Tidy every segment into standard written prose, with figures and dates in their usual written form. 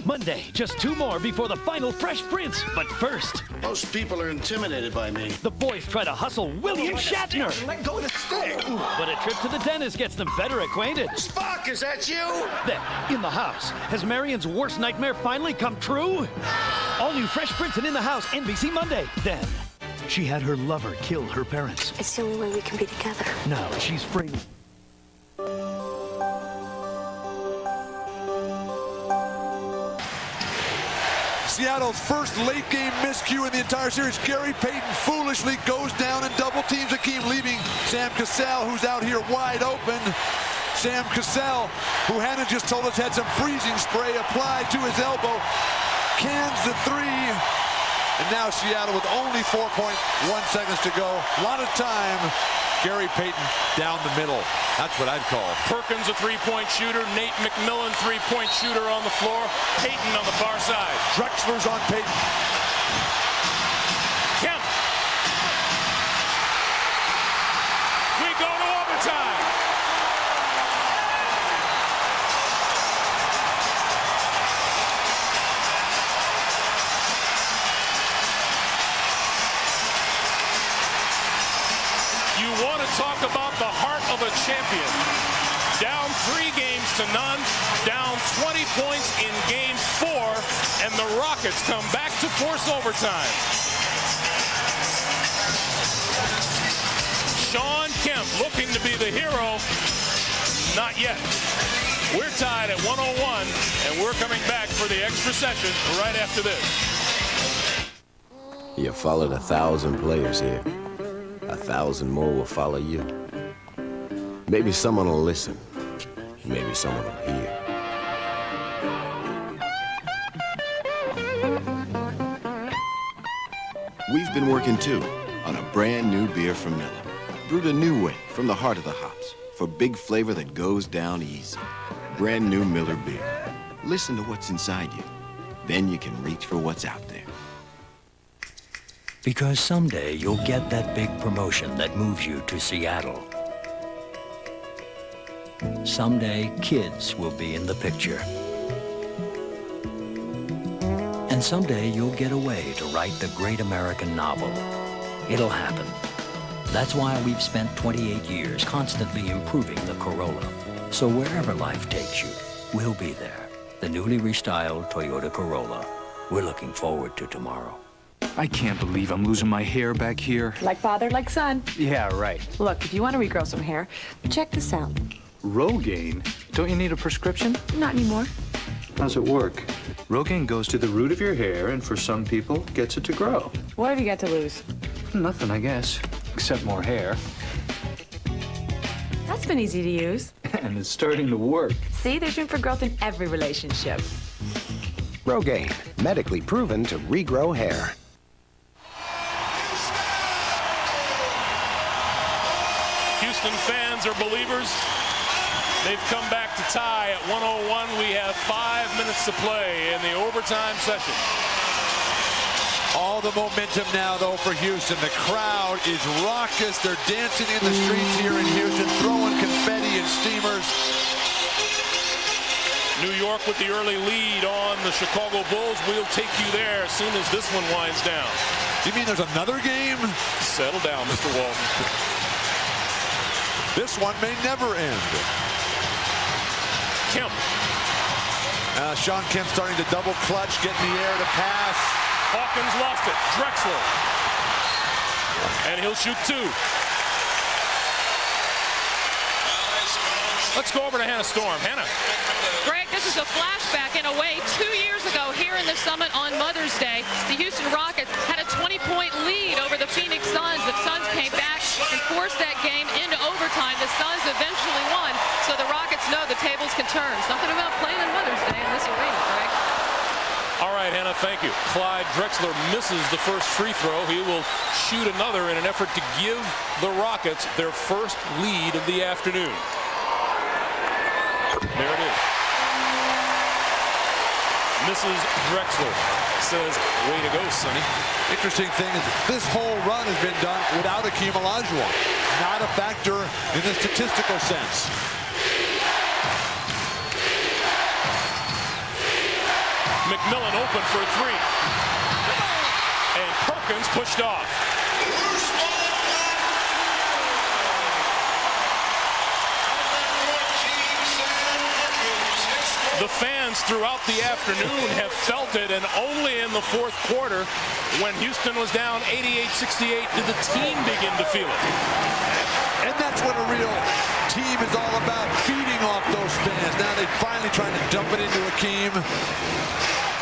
Monday, just 2 more before the final Fresh Prince. But first, Most people are intimidated by me. the boys try to hustle William Shatner. Let go of the stick. But a trip to the dentist gets them better acquainted. Spock, is that you? Then, in the house, has Marion's worst nightmare finally come true? All new Fresh Prince and In the House, NBC Monday. Then, she had her lover kill her parents. It's the only way we can be together. Now she's free. Seattle's first late-game miscue in the entire series. Gary Payton foolishly goes down and double teams Akeem, leaving Sam Cassell, who's out here wide open. Sam Cassell, who Hannah just told us had some freezing spray applied to his elbow, cans the three. And now Seattle with only 4.1 seconds to go. A lot of time. Gary Payton down the middle. That's what I'd call. Perkins, a three-point shooter. Nate McMillan, three-point shooter on the floor. Payton on the far side. Drexler's on Payton. Kemp. We go to overtime. You want to talk about the heart of a champion. Down 3 games to none, down 20 points in game 4, and the Rockets come back to force overtime. Shawn Kemp looking to be the hero. Not yet. We're tied at 101, and we're coming back for the extra session right after this. You followed 1,000 players here. 1,000 more will follow you. Maybe someone will listen. Maybe someone will hear. We've been working too on a brand new beer from Miller. Brewed a new way from the heart of the hops for big flavor that goes down easy. Brand new Miller beer. Listen to what's inside you. Then you can reach for what's out there. Because someday you'll get that big promotion that moves you to Seattle. Someday kids will be in the picture. And someday you'll get away to write the great American novel. It'll happen. That's why we've spent 28 years constantly improving the Corolla. So wherever life takes you, we'll be there. The newly restyled Toyota Corolla. We're looking forward to tomorrow. I can't believe I'm losing my hair back here. Like father, like son. Yeah, right. Look, if you want to regrow some hair, check this out. Rogaine? Don't you need a prescription? Not anymore. How's it work? Rogaine goes to the root of your hair and for some people gets it to grow. What have you got to lose? Nothing, I guess, except more hair. That's been easy to use. And it's starting to work. See, there's room for growth in every relationship. Rogaine, medically proven to regrow hair. Houston fans are believers. They've come back to tie at 101. We have 5 minutes to play in the overtime session. All the momentum now, though, for Houston. The crowd is raucous. They're dancing in the streets here in Houston, throwing confetti and steamers. New York with the early lead on the Chicago Bulls. We'll take you there as soon as this one winds down. You mean there's another game? Settle down, Mr. Walton. This one may never end. Kemp. Shawn Kemp starting to double clutch, get in the air to pass. Hawkins lost it. Drexler. And he'll shoot 2. Let's go over to Hannah Storm. Hannah. Greg, this is a flashback in a way. 2 years ago here in the Summit on Mother's Day, the Houston Rockets had a 20-point lead over the Phoenix Suns. The Suns came back and forced that game into overtime. The Suns eventually won, so the Rockets know the tables can turn. Something about playing on Mother's Day in this arena, Greg. All right, Hannah, thank you. Clyde Drexler misses the first free throw. He will shoot another in an effort to give the Rockets their first lead of the afternoon. There it is. Mrs. Drexler says, way to go, Sonny. Interesting thing is this whole run has been done without Akeem Olajuwon. Not a factor in the statistical sense. McMillan open for three. And Perkins pushed off. The fans throughout the afternoon have felt it, and only in the fourth quarter, when Houston was down 88-68, did the team begin to feel it. And that's what a real team is all about, feeding off those fans. Now they're finally trying to dump it into Akeem.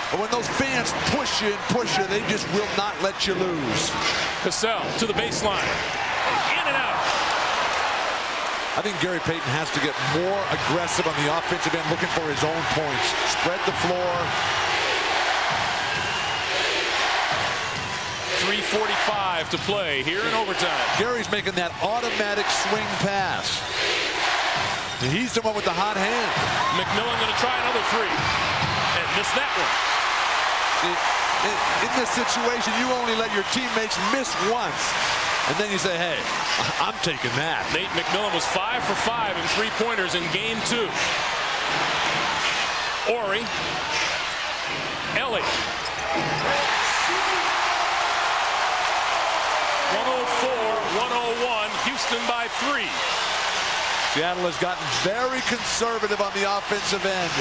But when those fans push you and push you, they just will not let you lose. Cassell to the baseline. In and out. I think Gary Payton has to get more aggressive on the offensive end, looking for his own points. Spread the floor. 3:45 to play here in overtime. Gary's making that automatic swing pass. He's the one with the hot hand. McMillan going to try another three. And missed that one. In this situation, you only let your teammates miss once. And then you say, hey, I'm taking that. Nate McMillan was 5 for 5 in three-pointers in game 2. Ori. Ellie. 104-101. Houston by 3. Seattle has gotten very conservative on the offensive end.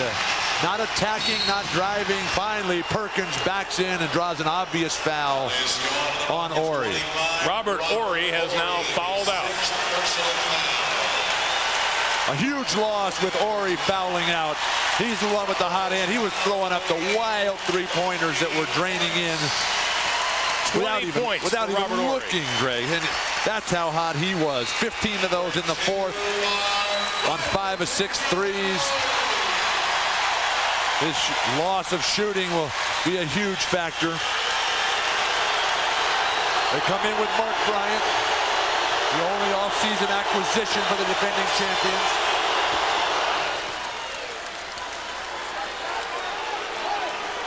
Not attacking, not driving. Finally, Perkins backs in and draws an obvious foul on Ori. Robert Ori has now fouled out. A huge loss with Ori fouling out. He's the one with the hot hand. He was throwing up the wild three-pointers that were draining in without even looking, Greg. And that's how hot he was. 15 of those in the fourth on 5 of 6 threes. His loss of shooting will be a huge factor. They come in with Mark Bryant, the only off-season acquisition for the defending champions.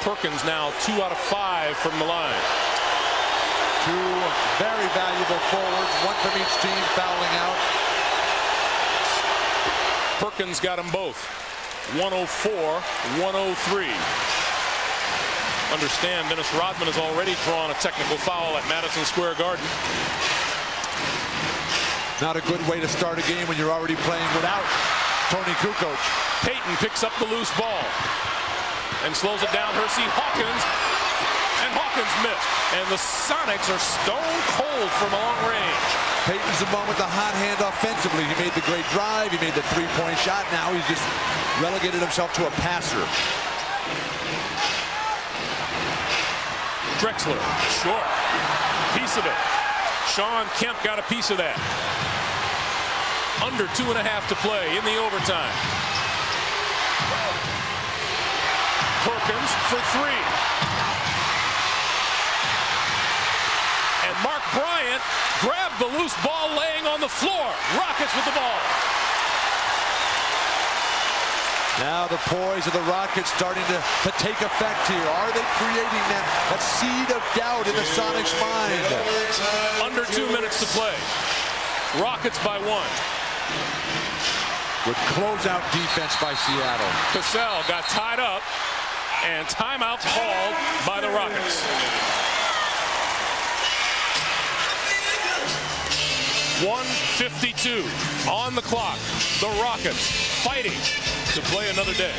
Perkins now 2 out of 5 from the line. 2 very valuable forwards, one from each team fouling out. Perkins got them both. 104-103. Understand Dennis Rodman has already drawn a technical foul at Madison Square Garden. Not a good way to start a game when you're already playing without Tony Kukoc. Payton picks up the loose ball and slows it down. Hersey Hawkins, and Hawkins missed. And the Sonics are stone cold from long range. Payton's the one with the hot hand offensively. He made the great drive. He made the three-point shot. Now he's just relegated himself to a passer. Drexler, short. Piece of it. Sean Kemp got a piece of that. Under 2.5 to play in the overtime. Perkins for 3. And Mark Bryant grabbed the loose ball laying on the floor. Rockets with the ball. Now the poise of the Rockets starting to take effect here. Are they creating that seed of doubt in the Sonics' mind? Under 2 minutes to play. Rockets by 1. Good closeout defense by Seattle. Cassell got tied up, and timeout called by the Rockets. 1:52 on the clock. The Rockets fighting to play another day.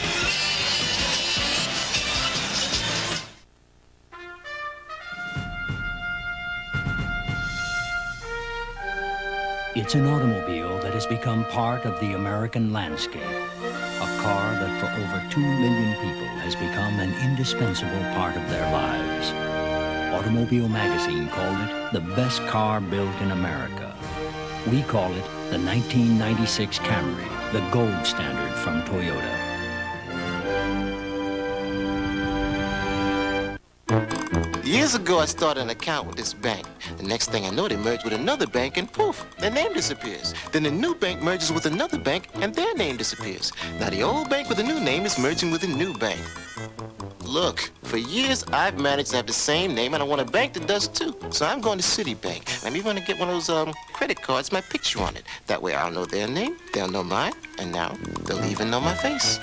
It's an automobile that has become part of the American landscape. A car that for over 2 million people has become an indispensable part of their lives. Automobile Magazine called it the best car built in America. We call it the 1996 Camry, the gold standard from Toyota. Years ago, I started an account with this bank. The next thing I know, they merge with another bank, and poof, their name disappears. Then the new bank merges with another bank, and their name disappears. Now the old bank with a new name is merging with a new bank. Look, for years, I've managed to have the same name, and I want a bank that does too. So I'm going to Citibank. I'm even going to get one of those credit cards, my picture on it. That way I'll know their name, they'll know mine, and now they'll even know my face.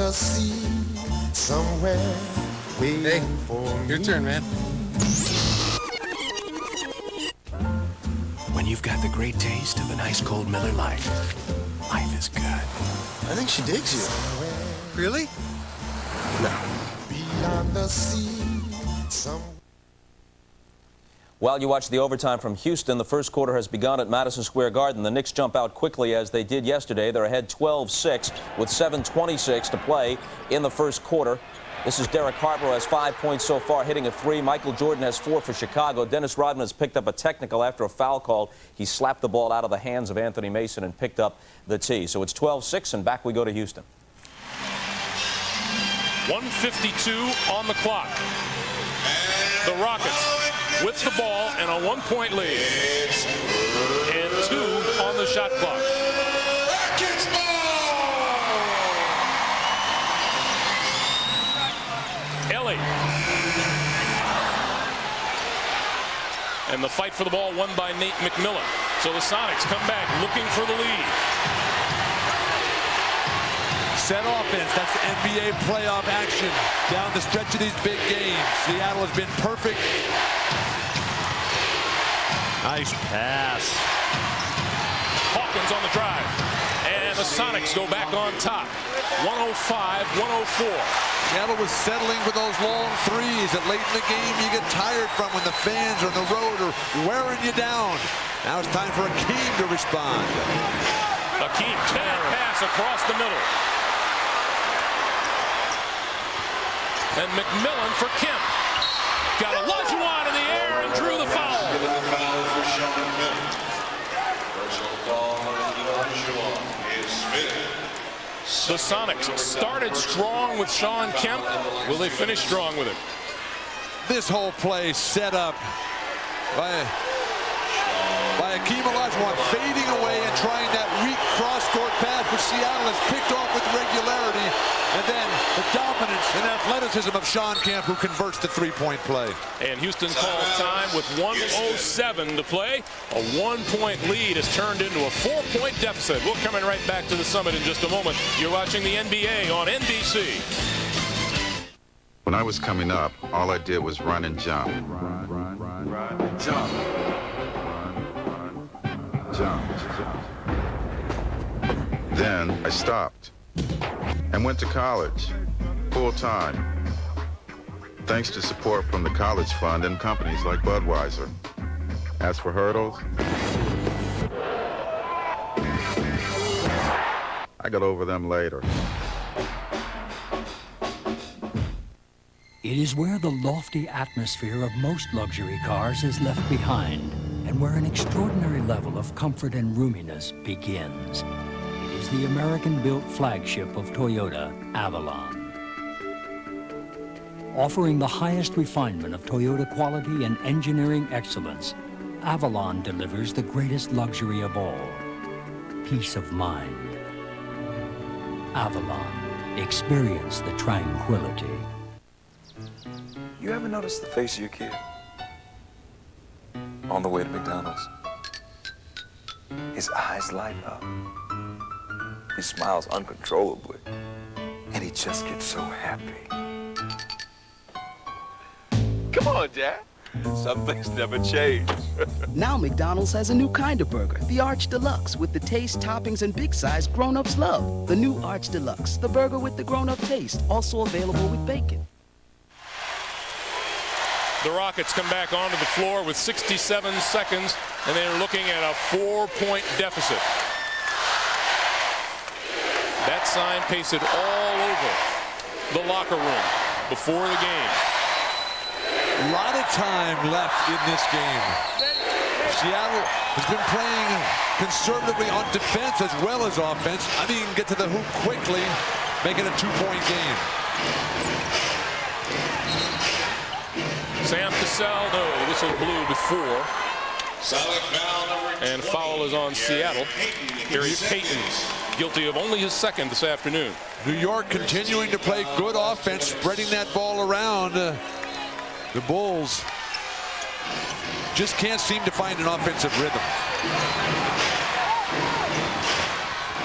the sea, somewhere waiting for me. Your turn, man. When you've got the great taste of an ice-cold Miller Lite, life is good. I think she digs you. Really? No. Beyond the sea, somewhere. While you watch the overtime from Houston, the first quarter has begun at Madison Square Garden. The Knicks jump out quickly as they did yesterday. They're ahead 12-6 with 7:26 to play in the first quarter. This is Derek Harper, who has 5 points so far, hitting a 3. Michael Jordan has 4 for Chicago. Dennis Rodman has picked up a technical after a foul call. He slapped the ball out of the hands of Anthony Mason and picked up the tee. So it's 12-6, and back we go to Houston. 1:52 on the clock. The Rockets with the ball and a 1-point lead. And 2 on the shot clock. Ellie. And the fight for the ball won by Nate McMillan. So the Sonics come back looking for the lead. Set offense, that's the NBA playoff action down the stretch of these big games. Seattle has been perfect. Nice pass. Hawkins on the drive. And the Sonics go back on top. 105-104. Seattle was settling for those long threes that late in the game you get tired from when the fans on the road are wearing you down. Now it's time for Akeem to respond. Akeem, bad pass across the middle. And McMillan for Kemp. Got a Olajuwon in the air and drew the foul. The Sonics started strong with Sean Kemp. Will they finish strong with him? This whole play set up by Akeem Olajuwon fading away and trying that weak cross-court pass, which Seattle has picked off with regularity. And then the dominance and athleticism of Sean Kemp, who converts the three-point play. And Houston calls time with 1:07 to play. A 1-point lead has turned into a 4-point deficit. We're coming right back to the Summit in just a moment. You're watching the NBA on NBC. When I was coming up, all I did was run and jump. Jump. Jump. Then I stopped and went to college, full time, thanks to support from the College Fund and companies like Budweiser. As for hurdles, I got over them later. It is where the lofty atmosphere of most luxury cars is left behind, and where an extraordinary level of comfort and roominess begins. It is the American-built flagship of Toyota, Avalon. Offering the highest refinement of Toyota quality and engineering excellence, Avalon delivers the greatest luxury of all, peace of mind. Avalon. Experience the tranquility. You ever notice the face of your kid on the way to McDonald's? His eyes light up. He smiles uncontrollably. And he just gets so happy. Come on, Dad. Some things never change. Now McDonald's has a new kind of burger, the Arch Deluxe, with the taste, toppings, and big size grown-ups love. The new Arch Deluxe, the burger with the grown-up taste, also available with bacon. The Rockets come back onto the floor with 67 seconds, and they're looking at a 4-point deficit. That sign pasted all over the locker room before the game. A lot of time left in this game. Seattle has been playing conservatively on defense as well as offense. I mean, get to the hoop quickly, make it a 2-point game. Sam Cassell, no, the whistle blew before. And foul is on Seattle. Gary Payton, guilty of only his second this afternoon. New York continuing to play good offense, spreading that ball around. The Bulls just can't seem to find an offensive rhythm.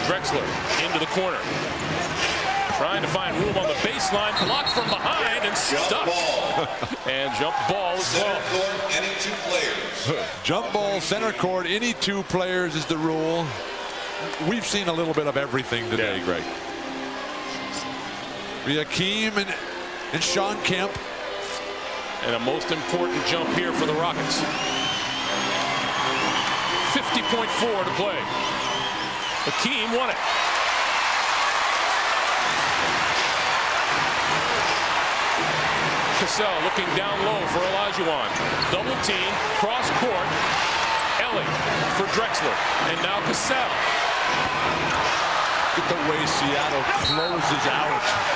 Drexler into the corner. Trying to find room on the baseline, blocked from behind and stuck. And jump ball as well. Any two players. Jump ball, center court, any two players is the rule. We've seen a little bit of everything today, Greg. Akeem and Sean Kemp. And a most important jump here for the Rockets. 50.4 to play. Akeem won it. Cassell looking down low for Olajuwon. Double team, cross court. Ellie for Drexler. And now Cassell. Look at the way Seattle closes out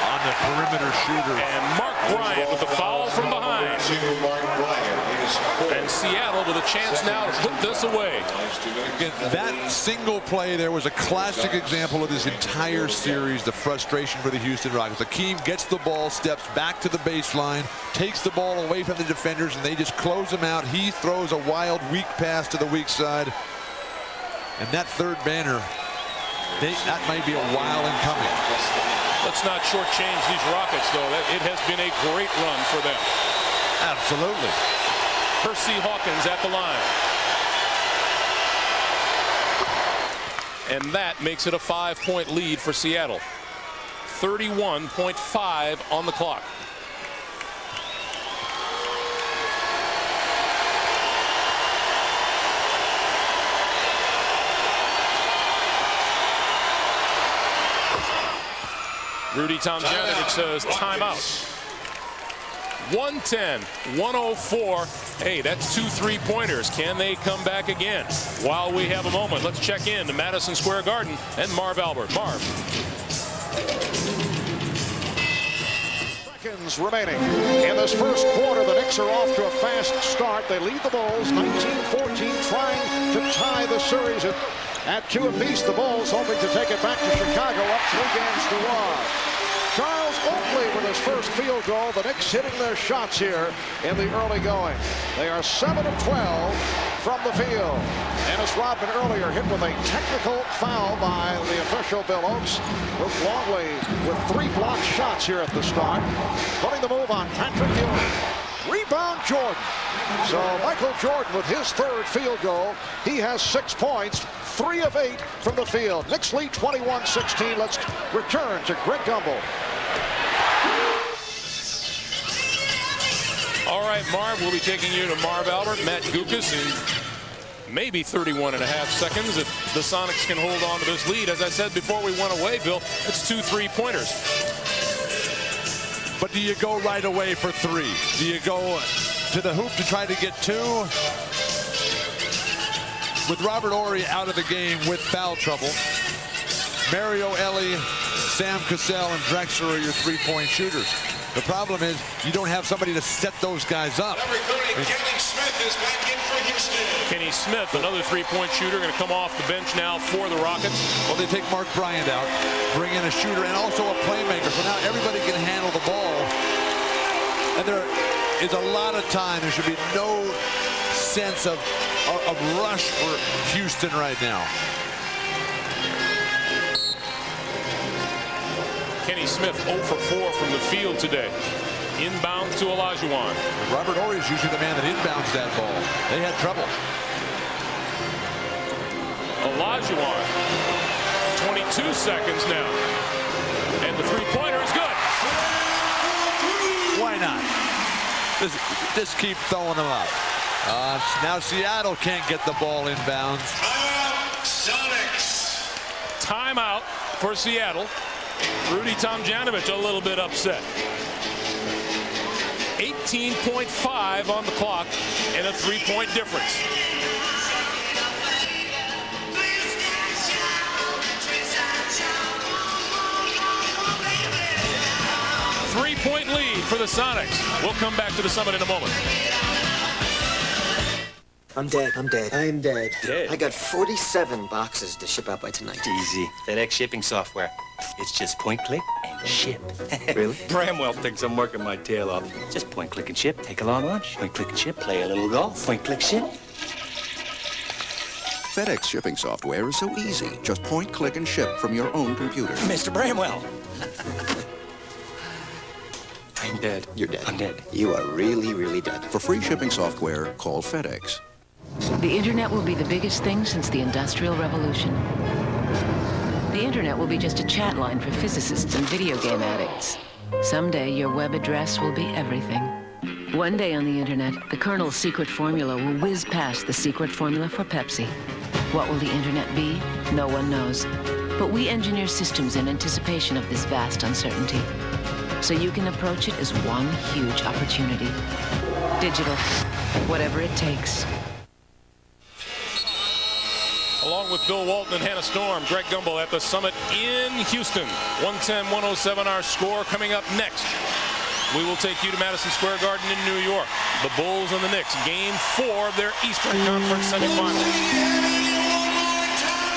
on the perimeter shooter. And Mark Bryant with the foul from behind. And Seattle with a chance now to put this away. Again, that single play there was a classic example of this entire series, the frustration for the Houston Rockets. Akeem gets the ball, steps back to the baseline, takes the ball away from the defenders, and they just close him out. He throws a wild, weak pass to the weak side. And that third banner, that might be a while in coming. Let's not shortchange these Rockets, though. It has been a great run for them. Absolutely. Percy Hawkins at the line. And that makes it a 5-point lead for Seattle. 31.5 on the clock. Rudy Tomjanovich says timeout. 110-104. Hey, that's 2 3-pointers. Can they come back again? While we have a moment, let's check in to Madison Square Garden and Marv Albert. Marv. Seconds remaining in this first quarter. The Knicks are off to a fast start. They lead the Bulls 19-14, trying to tie the series at 2 apiece. The Bulls hoping to take it back to Chicago, up 3-1. Charles Oakley with his first field goal. The Knicks hitting their shots here in the early going. They are 7 of 12 from the field. Dennis Rodman earlier hit with a technical foul by the official Bill Oakes. Luke Longley with 3 blocked shots here at the start. Putting the move on Patrick Ewing. Rebound Jordan. So Michael Jordan with his third field goal. He has 6 points. 3 of 8 from the field. Knicks lead 21-16. Let's return to Greg Gumbel. All right, Marv, we'll be taking you to Marv Albert, Matt Gukas in maybe 31.5 seconds if the Sonics can hold on to this lead. As I said before we went away, Bill, it's 2 3-pointers. But do you go right away for 3? Do you go to the hoop to try to get 2? With Robert Horry out of the game with foul trouble, Mario Ellie, Sam Cassell, and Drexler are your 3-point shooters. The problem is you don't have somebody to set those guys up. Kenny Smith is back in for Houston. Kenny Smith, another 3-point shooter, going to come off the bench now for the Rockets. Well, they take Mark Bryant out, bring in a shooter and also a playmaker. So now everybody can handle the ball. And there is a lot of time. There should be no sense of rush for Houston right now. Kenny Smith 0 for 4 from the field today. Inbound to Olajuwon. Robert Horry is usually the man that inbounds that ball. They had trouble. Olajuwon. 22 seconds now. And the 3-pointer is good. Why not? Just keep throwing them up. Now Seattle can't get the ball inbounds. Sonics. Timeout for Seattle. Rudy Tomjanovich a little bit upset. 18.5 on the clock and a 3-point difference. Three-point lead for the Sonics. We'll come back to the Summit in a moment. I'm dead. I'm dead. Dead? I got 47 boxes to ship out by tonight. Easy. FedEx shipping software. It's just point, click, and ship. Really? Bramwell thinks I'm working my tail off. Just point, click, and ship. Take a long lunch. Point, click, and ship. Play a little golf. Point, click, ship. FedEx shipping software is so easy. Just point, click, and ship from your own computer. Mr. Bramwell. I'm dead. You're dead. I'm dead. You are really, really dead. For free shipping software, call FedEx. The internet will be the biggest thing since the Industrial Revolution. The internet will be just a chat line for physicists and video game addicts. Someday, your web address will be everything. One day on the internet, the Colonel's secret formula will whiz past the secret formula for Pepsi. What will the internet be? No one knows. But we engineer systems in anticipation of this vast uncertainty. So you can approach it as one huge opportunity. Digital. Whatever it takes. Along with Bill Walton and Hannah Storm, Greg Gumbel at the Summit in Houston. 110-107 our score. Coming up next, we will take you to Madison Square Garden in New York. The Bulls and the Knicks, Game 4 of their Eastern Conference semifinals.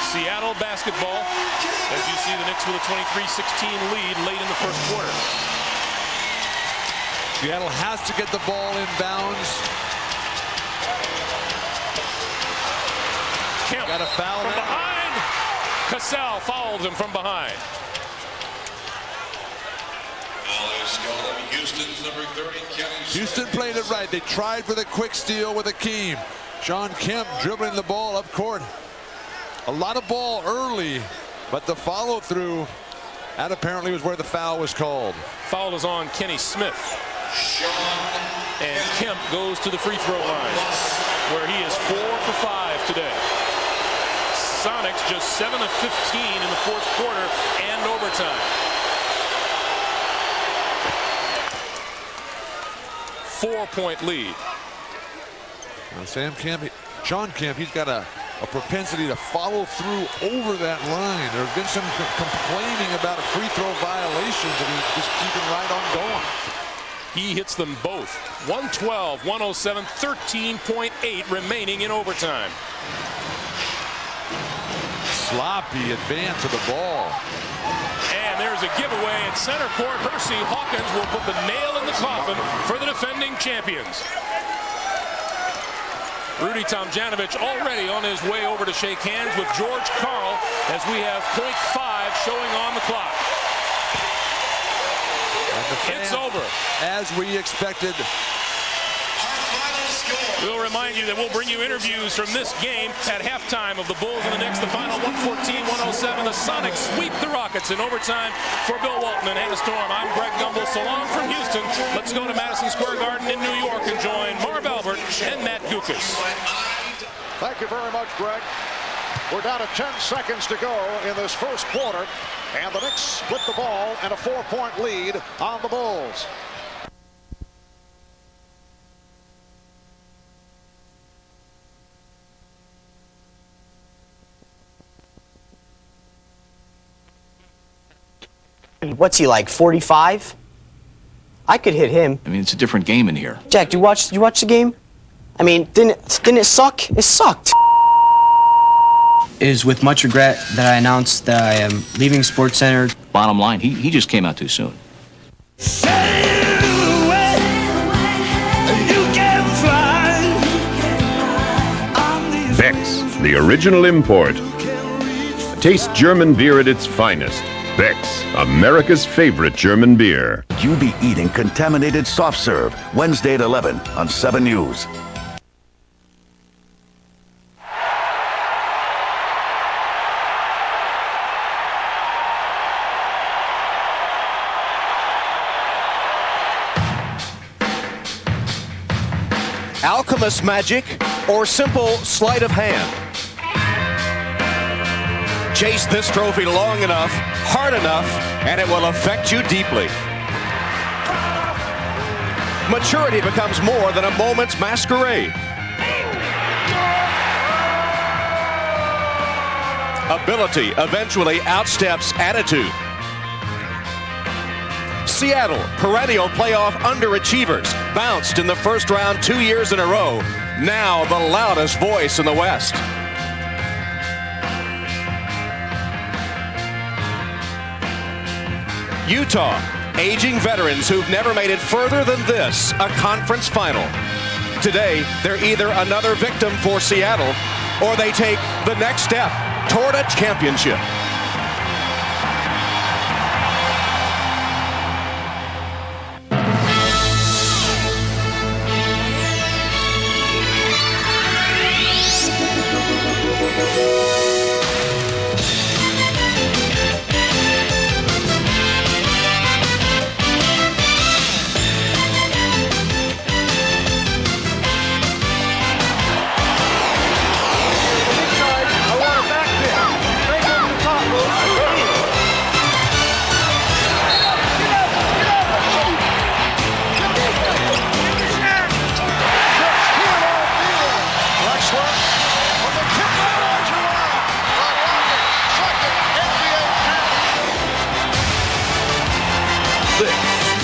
Seattle basketball, as you see the Knicks with a 23-16 lead late in the first quarter. Seattle has to get the ball in bounds. Kemp got a foul from behind. Cassell fouls him from behind. Houston played it right. They tried for the quick steal with Akeem. Sean Kemp dribbling the ball up court. A lot of ball early, but the follow through, that apparently was where the foul was called. Foul is on Kenny Smith. And Kemp goes to the free throw line, where he is 4 for 5 today. Sonics just 7 of 15 in the fourth quarter and overtime. 4-point lead. Well, Sean Kemp, he's got a propensity to follow through over that line. There's been some complaining about a free throw violations, and he's just keeping right on going. He hits them both. 112, 107, 13.8 remaining in overtime. Sloppy advance of the ball. And there's a giveaway at center court. Hersey Hawkins will put the nail in the coffin for the defending champions. Rudy Tomjanovich already on his way over to shake hands with George Karl as we have .5 showing on the clock. It's over. As we expected. We'll remind you that we'll bring you interviews from this game at halftime of the Bulls and the Knicks. The final 114-107. The Sonics sweep the Rockets in overtime. For Bill Walton and Hannah Storm, I'm Greg Gumbel. So long from Houston. Let's go to Madison Square Garden in New York and join Marv Albert and Matt Gukas. Thank you very much, Greg. We're down to 10 seconds to go in this first quarter, and the Knicks split the ball and a 4-point lead on the Bulls. What's he like, 45? I could hit him. I mean, it's a different game in here. Jack, you watch the game? I mean, didn't it suck? It sucked. It is with much regret that I announced that I am leaving SportsCenter. Bottom line, he just came out too soon. Beck's, the original import. Taste German beer at its finest. Beck's, America's favorite German beer. You be eating contaminated soft serve Wednesday at 11 on 7 News. Alchemist magic or simple sleight of hand. Chase this trophy long enough, hard enough, and it will affect you deeply. Maturity becomes more than a moment's masquerade. Ability eventually outsteps attitude. Seattle, perennial playoff underachievers, bounced in the first round 2 years in a row, now the loudest voice in the West. Utah, aging veterans who've never made it further than this, a conference final. Today, they're either another victim for Seattle or they take the next step toward a championship.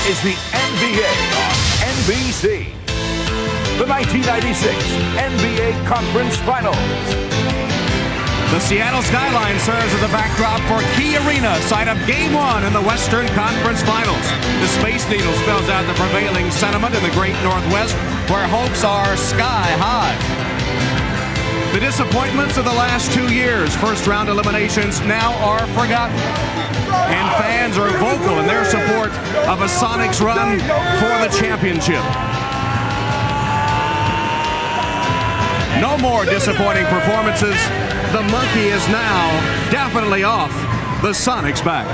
Is the NBA on NBC. The 1996 NBA Conference Finals. The Seattle skyline serves as a backdrop for Key Arena, site of Game 1 in the Western Conference Finals. The Space Needle spells out the prevailing sentiment in the Great Northwest, where hopes are sky high. The disappointments of the last 2 years, first-round eliminations, now are forgotten. And fans are vocal in their support of a Sonics run for the championship. No more disappointing performances. The monkey is now definitely off. The Sonics back.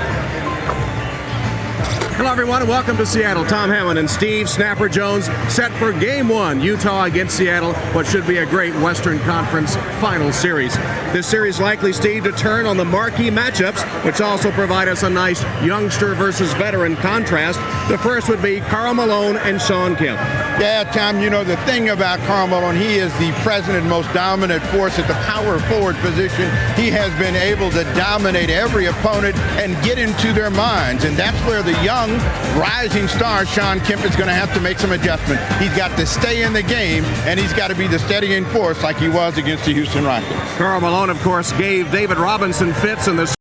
Hello, everyone, and welcome to Seattle. Tom Hammond and Steve Snapper Jones set for Game 1, Utah against Seattle, what should be a great Western Conference Finals series. This series likely, Steve, to turn on the marquee matchups, which also provide us a nice youngster versus veteran contrast. The first would be Karl Malone and Sean Kemp. Yeah, Tom, you know, the thing about Karl Malone, he is the present and most dominant force at the power forward position. He has been able to dominate every opponent and get into their minds, and that's where the young rising star Sean Kemp is going to have to make some adjustment. He's got to stay in the game, and he's got to be the steadying force like he was against the Houston Rockets. Karl Malone, of course, gave David Robinson fits in the